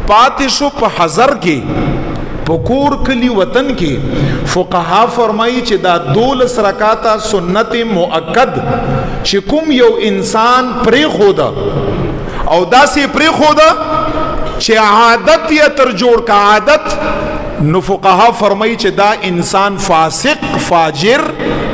پاتشو په حضر کې پکور کلی وطن کې فقها فرمایي چې دا 12 رکعاته سنت مؤکد چې کوم یو انسان پرې خودا او داسې پرې خودا چې عادت یا تر جوړ کا عادت، نو فقها فرمایي چې دا انسان فاسق فاجر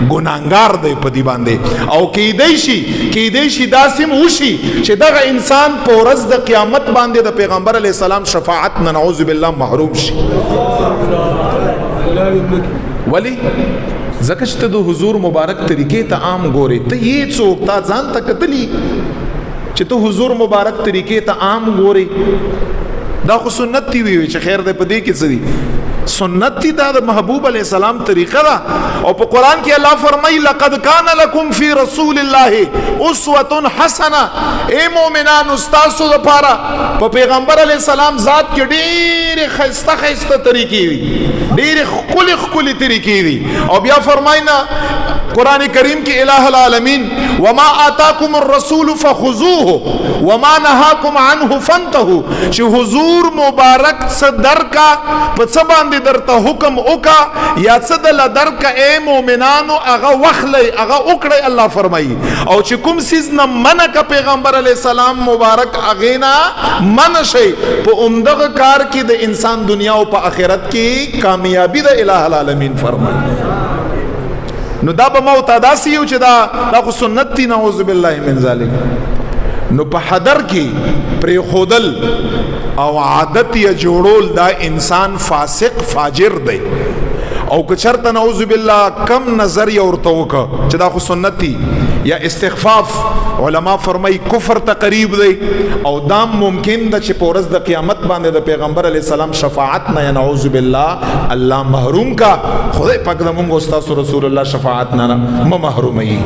ګناهګار دی په دی باندې، او کیدای شي داسم وشي چې دغه انسان په ورځ د قیامت باندې د پیغمبر علی السلام شفاعت نه نعوذ بالله محروم شي. ولی زکه چې د حضور مبارک طریقې ته عام ګوري، ته یې څوک تا ځان ته کتلی چې ته حضور مبارک طریقې ته عام ګوري؟ دا خو سنت دی وی چې خیر دې پدې کې څه دي، سنت دی دا د محبوب علیہ السلام طریقه دا. او په قرآن کې الله فرمایي لقد کان لکم فی رسول الله اسوة حسنه، اے مومنان استاسو د پاره په پیغمبر علیہ السلام ذات کې ډېر خسته طریقې وي، ډېر خولي طریقې وي. او بیا فرماینا قرآن کریم کې الہ العالمین وما آتاکم الرسول فخذوه وما نهاکم عنه فانتهوا، چې حضور مبارک صدر کا په باندې درته حکم وکا یا څه دل درکا اے مومنانو هغه وخلی هغه وکړی. الله فرمایي او چې کوم سیز نه منع کا پیغمبر علیہ السلام مبارک اغینا منع شي، په عمدغه کار کې د انسان دنیا او په آخرت کې کامیابی د الہ العالمین فرمایي. نو دا به موت داسې یو چې دا خو سنت دی نعوذ بالله من ذلک. نو په حضر کې پرې خودل او عادت یا جوړول دا انسان فاسق فاجر دی. او که چرته نعوذ بالله کم نظر یا ورته وکړه چې دا خو سنت دی یا استخفاف، علما فرمای کفر ته قریب دی. او دا ممکن ده چې په ورځ د قیامت باندې د پیغمبر علیہ السلام شفاعت نه نعوذ بالله الله محروم کا. خدای پاک د موږ استاد رسول الله شفاعت نه محرومي.